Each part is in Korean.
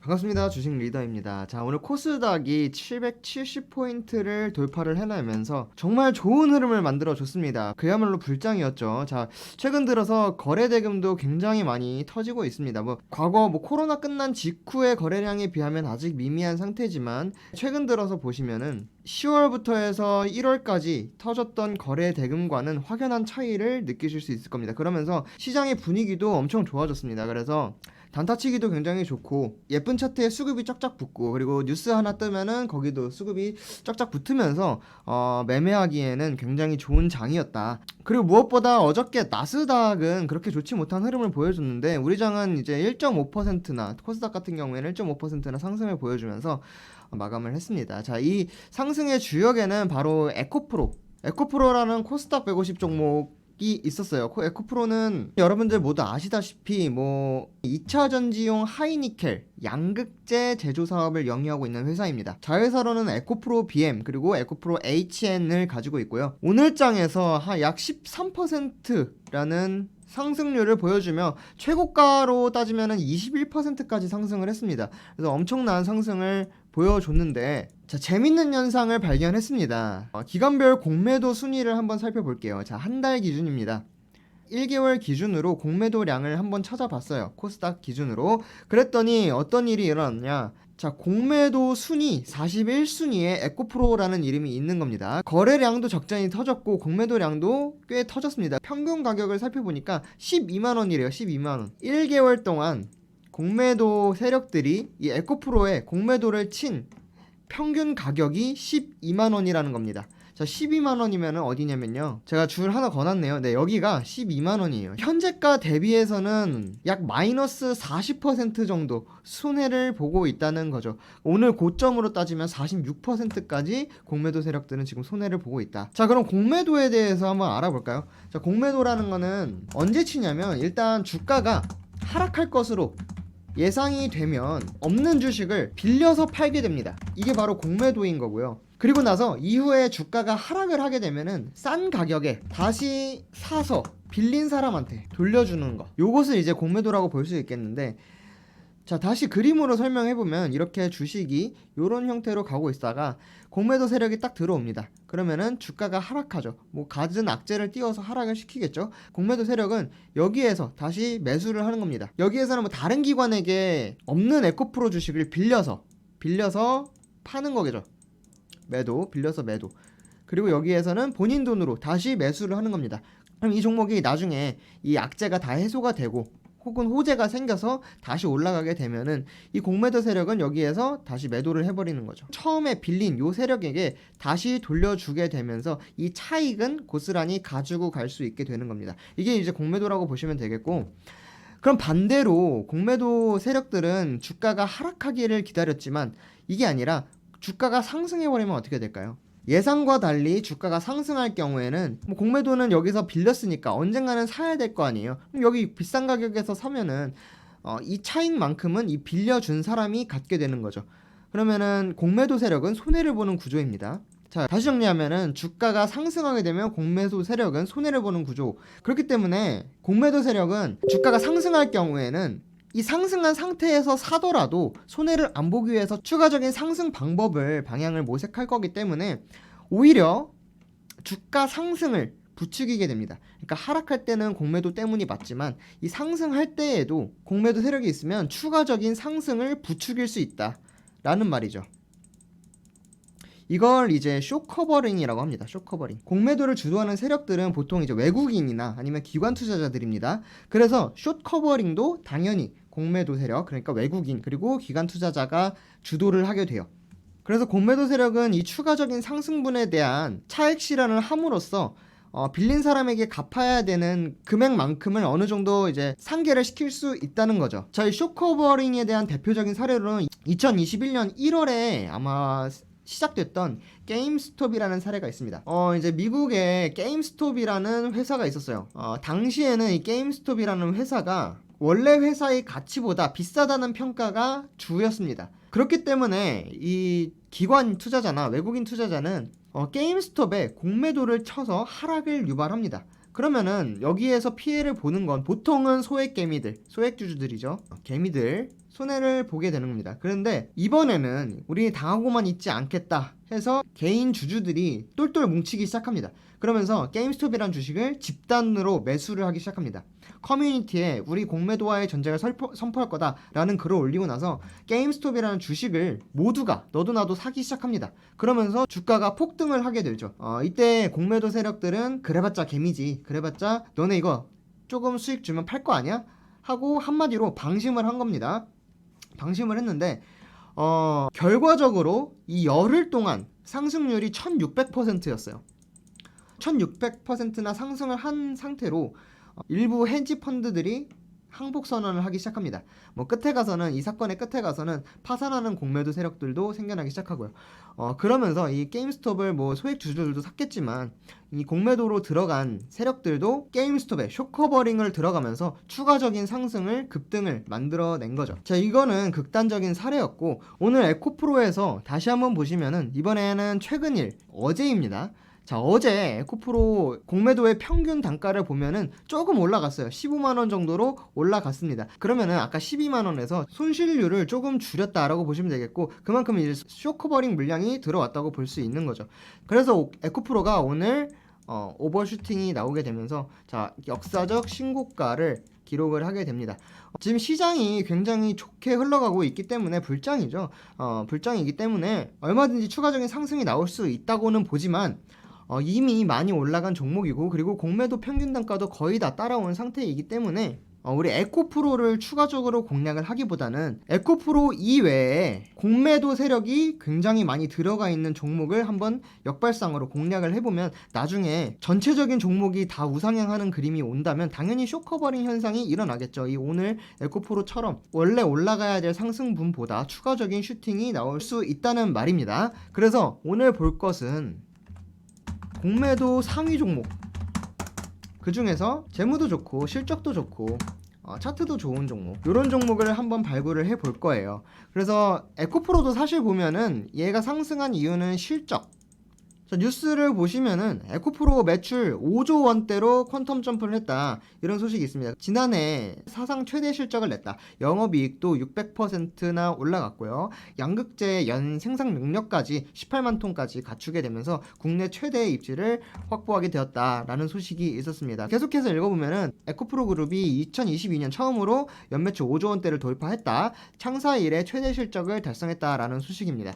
반갑습니다. 주식 리더입니다. 자, 오늘 코스닥이 770포인트를 돌파를 해내면서 정말 좋은 흐름을 만들어줬습니다. 그야말로 불장이었죠. 자, 최근 들어서 거래 대금도 굉장히 많이 터지고 있습니다. 과거 코로나 끝난 직후의 거래량에 비하면 아직 미미한 상태지만 최근 들어서 보시면은 10월부터 해서 1월까지 터졌던 거래 대금과는 확연한 차이를 느끼실 수 있을 겁니다. 그러면서 시장의 분위기도 엄청 좋아졌습니다. 그래서 단타치기도 굉장히 좋고 예쁜 차트에 수급이 쫙쫙 붙고 그리고 뉴스 하나 뜨면은 거기도 수급이 쫙쫙 붙으면서 매매하기에는 굉장히 좋은 장이었다. 그리고 무엇보다 어저께 나스닥은 그렇게 좋지 못한 흐름을 보여줬는데 우리 장은 이제 1.5%나 코스닥 같은 경우에는 1.5%나 상승을 보여주면서 마감을 했습니다. 자, 이 상승의 주역에는 바로 에코프로라는 코스닥 150 종목 이 있었어요. 에코프로는 여러분들 모두 아시다시피 2차 전지용 하이니켈 양극재 제조 사업을 영위하고 있는 회사입니다. 자회사로는 에코프로 BM 그리고 에코프로 HN을 가지고 있고요. 오늘 장에서 약 13%라는 상승률을 보여주며 최고가로 따지면 21%까지 상승을 했습니다. 그래서 엄청난 상승을 보여줬는데 자, 재밌는 현상을 발견했습니다. 기간별 공매도 순위를 한번 살펴볼게요. 자, 한 달 기준입니다. 1개월 기준으로 공매도량을 한번 찾아봤어요. 코스닥 기준으로. 그랬더니 어떤 일이 일어났냐. 자, 공매도 순위 41순위에 에코프로라는 이름이 있는 겁니다. 거래량도 적잖이 터졌고 공매도량도 꽤 터졌습니다. 평균 가격을 살펴보니까 12만원이래요. 12만원. 1개월 동안 공매도 세력들이 이 에코프로에 공매도를 친 평균 가격이 12만원이라는 겁니다. 자, 12만원이면 어디냐면요, 제가 줄 하나 거놨네요. 네, 여기가 12만원이에요. 현재가 대비해서는 약 마이너스 40% 정도 손해를 보고 있다는 거죠. 오늘 고점으로 따지면 46%까지 공매도 세력들은 지금 손해를 보고 있다. 자, 그럼 공매도에 대해서 한번 알아볼까요? 자, 공매도라는 거는 언제 치냐면 일단 주가가 하락할 것으로 예상이 되면 없는 주식을 빌려서 팔게 됩니다. 이게 바로 공매도인 거고요. 그리고 나서 이후에 주가가 하락을 하게 되면은 싼 가격에 다시 사서 빌린 사람한테 돌려주는 거, 요것을 이제 공매도라고 볼 수 있겠는데, 자, 다시 그림으로 설명해보면 이렇게 주식이 이런 형태로 가고 있다가 공매도 세력이 딱 들어옵니다. 그러면은 주가가 하락하죠. 갖은 악재를 띄워서 하락을 시키겠죠. 공매도 세력은 여기에서 다시 매수를 하는 겁니다. 여기에서는 다른 기관에게 없는 에코프로 주식을 빌려서 파는 거겠죠. 빌려서 매도. 그리고 여기에서는 본인 돈으로 다시 매수를 하는 겁니다. 그럼 이 종목이 나중에 이 악재가 다 해소가 되고 혹은 호재가 생겨서 다시 올라가게 되면은 이 공매도 세력은 여기에서 다시 매도를 해버리는 거죠. 처음에 빌린 요 세력에게 다시 돌려주게 되면서 이 차익은 고스란히 가지고 갈 수 있게 되는 겁니다. 이게 이제 공매도라고 보시면 되겠고, 그럼 반대로 공매도 세력들은 주가가 하락하기를 기다렸지만 이게 아니라 주가가 상승해버리면 어떻게 될까요? 예상과 달리 주가가 상승할 경우에는 공매도는 여기서 빌렸으니까 언젠가는 사야 될 거 아니에요. 그럼 여기 비싼 가격에서 사면은 이 차익만큼은 이 빌려준 사람이 갖게 되는 거죠. 그러면은 공매도 세력은 손해를 보는 구조입니다. 자, 다시 정리하면은 주가가 상승하게 되면 공매도 세력은 손해를 보는 구조. 그렇기 때문에 공매도 세력은 주가가 상승할 경우에는 이 상승한 상태에서 사더라도 손해를 안 보기 위해서 추가적인 상승 방향을 모색할 거기 때문에 오히려 주가 상승을 부추기게 됩니다. 그러니까 하락할 때는 공매도 때문이 맞지만 이 상승할 때에도 공매도 세력이 있으면 추가적인 상승을 부추길 수 있다라는 말이죠. 이걸 이제 숏커버링이라고 합니다. 숏커버링. 공매도를 주도하는 세력들은 보통 이제 외국인이나 아니면 기관 투자자들입니다. 그래서 숏커버링도 당연히 공매도 세력, 그러니까 외국인 그리고 기관 투자자가 주도를 하게 돼요. 그래서 공매도 세력은 이 추가적인 상승분에 대한 차익 실현을 함으로써 빌린 사람에게 갚아야 되는 금액만큼을 어느 정도 이제 상계를 시킬 수 있다는 거죠. 자, 이 숏커버링에 대한 대표적인 사례로는 2021년 1월에 아마 시작됐던 게임스톱이라는 사례가 있습니다. 이제 미국에 게임스톱이라는 회사가 있었어요. 당시에는 이 게임스톱이라는 회사가 원래 회사의 가치보다 비싸다는 평가가 주였습니다. 그렇기 때문에 이 기관 투자자나 외국인 투자자는 게임스톱에 공매도를 쳐서 하락을 유발합니다. 그러면은 여기에서 피해를 보는 건 보통은 소액 개미들, 소액주주들이죠. 개미들, 손해를 보게 되는 겁니다. 그런데 이번에는 우리 당하고만 있지 않겠다 해서 개인 주주들이 똘똘 뭉치기 시작합니다. 그러면서 게임스톱이라는 주식을 집단으로 매수를 하기 시작합니다. 커뮤니티에 우리 공매도와의 전쟁을 선포할 거다라는 글을 올리고 나서 게임스톱이라는 주식을 모두가 너도 나도 사기 시작합니다. 그러면서 주가가 폭등을 하게 되죠. 이때 공매도 세력들은 그래봤자 개미지, 그래봤자 너네 이거 조금 수익 주면 팔 거 아니야? 하고 한마디로 방심을 한 겁니다. 방심을 했는데 결과적으로 이 열흘 동안 상승률이 1600%였어요. 1600%나 상승을 한 상태로 일부 헤지 펀드들이 항복 선언을 하기 시작합니다. 끝에 가서는 이 사건의 끝에 가서는 파산하는 공매도 세력들도 생겨나기 시작하고요. 그러면서 이 게임스톱을 소액 주주들도 샀겠지만 이 공매도로 들어간 세력들도 게임스톱에 쇼커버링을 들어가면서 추가적인 상승을 급등을 만들어낸 거죠. 자, 이거는 극단적인 사례였고 오늘 에코프로에서 다시 한번 보시면은 이번에는 최근 일 어제입니다. 자, 어제 에코프로 공매도의 평균 단가를 보면은 조금 올라갔어요. 15만원 정도로 올라갔습니다. 그러면은 아까 12만원에서 손실률을 조금 줄였다라고 보시면 되겠고 그만큼 이제 쇼커버링 물량이 들어왔다고 볼 수 있는 거죠. 그래서 에코프로가 오늘 오버슈팅이 나오게 되면서 자, 역사적 신고가를 기록을 하게 됩니다. 지금 시장이 굉장히 좋게 흘러가고 있기 때문에 불장이죠. 불장이기 때문에 얼마든지 추가적인 상승이 나올 수 있다고는 보지만 이미 많이 올라간 종목이고 그리고 공매도 평균 단가도 거의 다 따라온 상태이기 때문에 우리 에코프로를 추가적으로 공략을 하기보다는 에코프로 이외에 공매도 세력이 굉장히 많이 들어가 있는 종목을 한번 역발상으로 공략을 해보면 나중에 전체적인 종목이 다 우상향하는 그림이 온다면 당연히 쇼커버링 현상이 일어나겠죠. 이 오늘 에코프로처럼 원래 올라가야 될 상승분보다 추가적인 슈팅이 나올 수 있다는 말입니다. 그래서 오늘 볼 것은 공매도 상위 종목, 그 중에서 재무도 좋고 실적도 좋고 차트도 좋은 종목, 이런 종목을 한번 발굴을 해볼 거예요. 그래서 에코프로도 사실 보면은 얘가 상승한 이유는 실적. 자, 뉴스를 보시면은 에코프로 매출 5조 원대로 퀀텀 점프를 했다, 이런 소식이 있습니다. 지난해 사상 최대 실적을 냈다. 영업이익도 600%나 올라갔고요. 양극재 연 생산 능력까지 18만 톤까지 갖추게 되면서 국내 최대의 입지를 확보하게 되었다라는 소식이 있었습니다. 계속해서 읽어보면은 에코프로 그룹이 2022년 처음으로 연매출 5조 원대를 돌파했다. 창사 이래 최대 실적을 달성했다라는 소식입니다.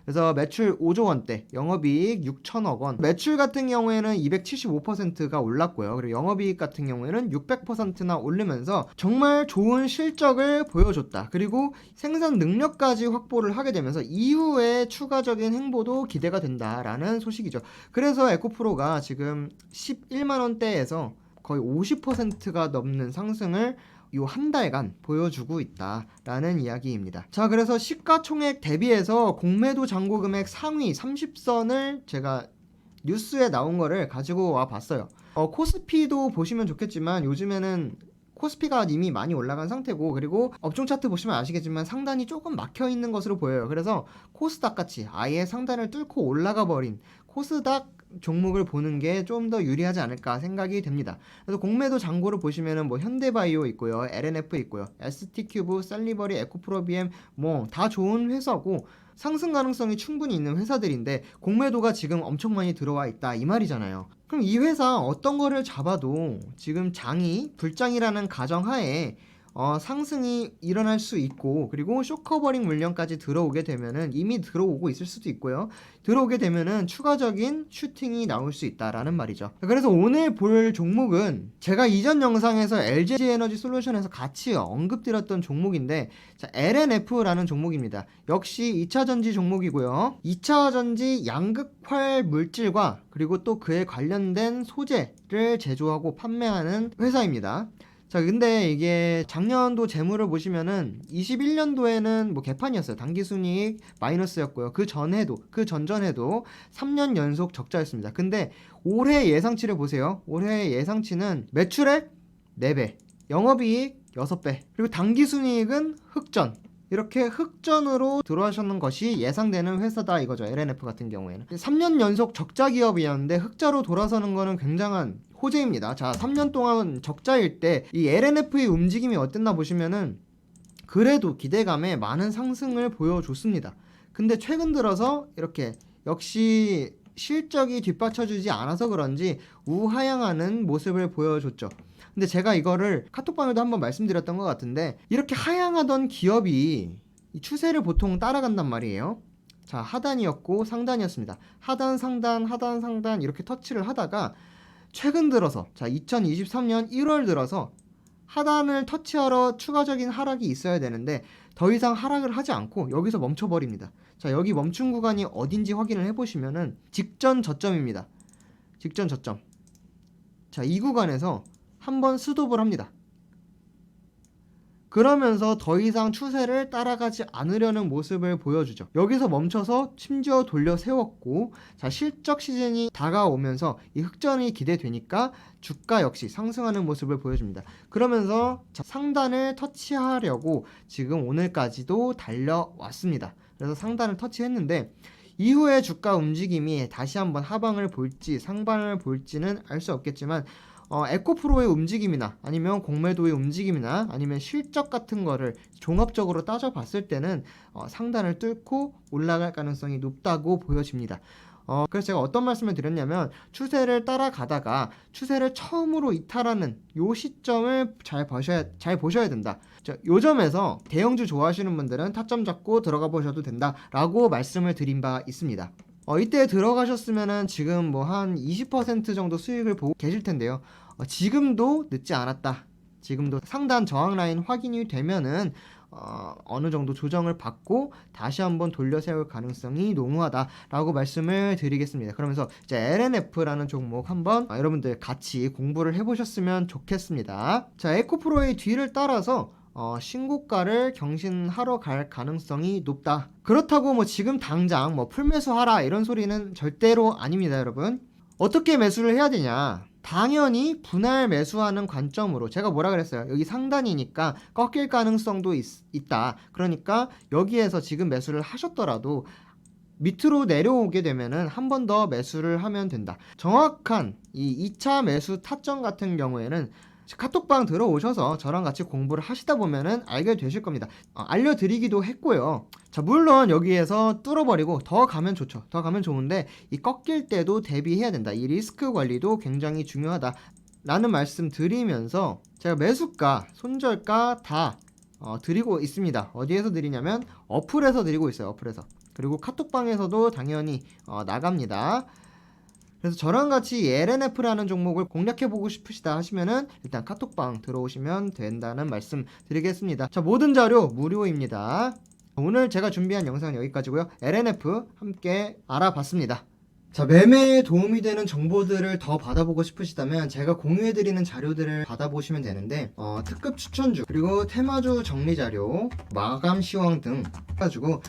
그래서 매출 5조 원대, 영업이익 6천억 원. 매출 같은 경우에는 275%가 올랐고요. 그리고 영업이익 같은 경우에는 600%나 오르면서 정말 좋은 실적을 보여줬다. 그리고 생산 능력까지 확보를 하게 되면서 이후에 추가적인 행보도 기대가 된다라는 소식이죠. 그래서 에코프로가 지금 11만 원대에서 거의 50%가 넘는 상승을 요 한 달간 보여주고 있다라는 이야기입니다. 자, 그래서 시가총액 대비해서 공매도 잔고 금액 상위 30선을 제가 뉴스에 나온 거를 가지고 와 봤어요. 코스피도 보시면 좋겠지만 요즘에는 코스피가 이미 많이 올라간 상태고 그리고 업종 차트 보시면 아시겠지만 상단이 조금 막혀 있는 것으로 보여요. 그래서 코스닥 같이 아예 상단을 뚫고 올라가 버린 코스닥 종목을 보는 게 좀 더 유리하지 않을까 생각이 됩니다. 그래서 공매도 잔고를 보시면은 현대바이오 있고요, LNF 있고요, ST큐브, 셀리버리, 에코프로비엠 다 좋은 회사고 상승 가능성이 충분히 있는 회사들인데 공매도가 지금 엄청 많이 들어와 있다, 이 말이잖아요. 그럼 이 회사 어떤 거를 잡아도 지금 장이 불장이라는 가정하에 상승이 일어날 수 있고 그리고 쇼커버링 물량까지 들어오게 되면은 이미 들어오고 있을 수도 있고요. 들어오게 되면은 추가적인 슈팅이 나올 수 있다라는 말이죠. 그래서 오늘 볼 종목은 제가 이전 영상에서 LG 에너지 솔루션에서 같이 언급드렸던 종목인데 자, LNF라는 종목입니다. 역시 2차전지 종목이고요. 2차전지 양극활 물질과 그리고 또 그에 관련된 소재를 제조하고 판매하는 회사입니다. 자, 근데 이게 작년도 재무를 보시면은 21년도에는 개판이었어요. 당기순이익 마이너스였고요. 그 전전에도 3년 연속 적자였습니다. 근데 올해 예상치를 보세요. 올해 예상치는 매출액 4배, 영업이익 6배, 그리고 당기순이익은 흑전. 이렇게 흑전으로 들어오셨는 것이 예상되는 회사다 이거죠. LNF 같은 경우에는 3년 연속 적자 기업이었는데 흑자로 돌아서는 거는 굉장한 호재입니다. 자, 3년 동안 적자일 때 이 LNF의 움직임이 어땠나 보시면은 그래도 기대감에 많은 상승을 보여줬습니다. 근데 최근 들어서 이렇게 역시 실적이 뒷받쳐주지 않아서 그런지 우하향하는 모습을 보여줬죠. 근데 제가 이거를 카톡방에도 한번 말씀드렸던 것 같은데, 이렇게 하향하던 기업이 이 추세를 보통 따라간단 말이에요. 자, 하단이었고 상단이었습니다. 하단, 상단, 하단, 상단 이렇게 터치를 하다가 최근 들어서, 자, 2023년 1월 들어서 하단을 터치하러 추가적인 하락이 있어야 되는데 더 이상 하락을 하지 않고 여기서 멈춰버립니다. 자, 여기 멈춘 구간이 어딘지 확인을 해보시면은 직전 저점입니다. 직전 저점. 자, 이 구간에서 한번 스톱을 합니다. 그러면서 더 이상 추세를 따라가지 않으려는 모습을 보여주죠. 여기서 멈춰서 심지어 돌려 세웠고, 자, 실적 시즌이 다가오면서 이 흑전이 기대되니까 주가 역시 상승하는 모습을 보여줍니다. 그러면서 자, 상단을 터치하려고 지금 오늘까지도 달려왔습니다. 그래서 상단을 터치했는데 이후에 주가 움직임이 다시 한번 하방을 볼지 상방을 볼지는 알 수 없겠지만 에코프로의 움직임이나 아니면 공매도의 움직임이나 아니면 실적 같은 거를 종합적으로 따져봤을 때는 상단을 뚫고 올라갈 가능성이 높다고 보여집니다. 그래서 제가 어떤 말씀을 드렸냐면, 추세를 따라가다가 추세를 처음으로 이탈하는 요 시점을 잘 보셔야 된다. 요 점에서 대형주 좋아하시는 분들은 타점 잡고 들어가 보셔도 된다라고 말씀을 드린 바 있습니다. 이때 들어가셨으면은 지금 뭐 한 20% 정도 수익을 보고 계실 텐데요. 지금도 늦지 않았다. 지금도 상단 저항 라인 확인이 되면은 어느 정도 조정을 받고 다시 한번 돌려 세울 가능성이 농후하다라고 말씀을 드리겠습니다. 그러면서 이제 LNF라는 종목 한번 여러분들 같이 공부를 해보셨으면 좋겠습니다. 자, 에코프로의 뒤를 따라서 신고가를 경신하러 갈 가능성이 높다. 그렇다고 뭐 지금 당장 뭐 풀매수하라 이런 소리는 절대로 아닙니다, 여러분. 어떻게 매수를 해야 되냐? 당연히 분할 매수하는 관점으로, 제가 뭐라 그랬어요? 여기 상단이니까 꺾일 가능성도 있다. 그러니까 여기에서 지금 매수를 하셨더라도 밑으로 내려오게 되면은 한 번 더 매수를 하면 된다. 정확한 이 2차 매수 타점 같은 경우에는 카톡방 들어오셔서 저랑 같이 공부를 하시다 보면은 알게 되실 겁니다. 알려드리기도 했고요. 자, 물론 여기에서 뚫어버리고 더 가면 좋죠. 더 가면 좋은데 이 꺾일 때도 대비해야 된다. 이 리스크 관리도 굉장히 중요하다 라는 말씀 드리면서 제가 매수가, 손절가 다 드리고 있습니다. 어디에서 드리냐면 어플에서 드리고 있어요. 어플에서. 그리고 카톡방에서도 당연히 나갑니다. 그래서 저랑 같이 LNF라는 종목을 공략해보고 싶으시다 하시면은 일단 카톡방 들어오시면 된다는 말씀 드리겠습니다. 자, 모든 자료 무료입니다. 오늘 제가 준비한 영상은 여기까지고요. LNF 함께 알아봤습니다. 자, 매매에 도움이 되는 정보들을 더 받아보고 싶으시다면 제가 공유해드리는 자료들을 받아보시면 되는데 특급 추천주, 그리고 테마주 정리자료, 마감 시황 등 해가지고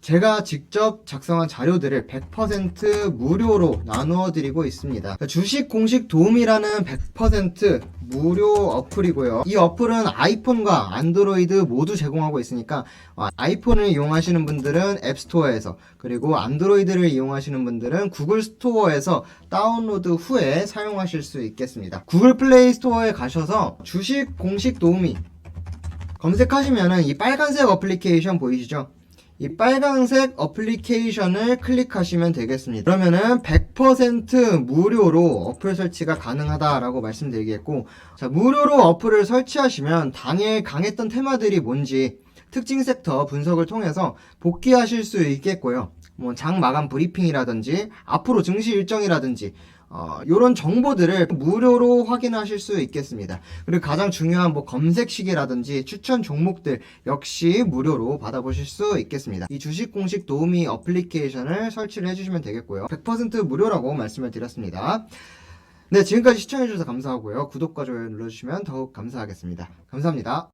제가 직접 작성한 자료들을 100% 무료로 나누어 드리고 있습니다. 주식 공식 도움이라는 100% 무료 어플이고요. 이 어플은 아이폰과 안드로이드 모두 제공하고 있으니까 아이폰을 이용하시는 분들은 앱스토어에서, 그리고 안드로이드를 이용하시는 분들은 구글 스토어에서 다운로드 후에 사용하실 수 있겠습니다. 구글 플레이 스토어에 가셔서 주식 공식 도우미 검색하시면은 이 빨간색 어플리케이션 보이시죠? 이 빨간색 어플리케이션을 클릭하시면 되겠습니다. 그러면은 100% 무료로 어플 설치가 가능하다라고 말씀드리겠고, 자, 무료로 어플을 설치하시면 당일 강했던 테마들이 뭔지 특징 섹터 분석을 통해서 복귀하실 수 있겠고요. 뭐 장 마감 브리핑이라든지 앞으로 증시 일정이라든지 요런 정보들을 무료로 확인하실 수 있겠습니다. 그리고 가장 중요한 뭐 검색 시기라든지 추천 종목들 역시 무료로 받아보실 수 있겠습니다. 이 주식 공식 도우미 어플리케이션을 설치를 해주시면 되겠고요. 100% 무료라고 말씀을 드렸습니다. 네, 지금까지 시청해주셔서 감사하고요. 구독과 좋아요 눌러주시면 더욱 감사하겠습니다. 감사합니다.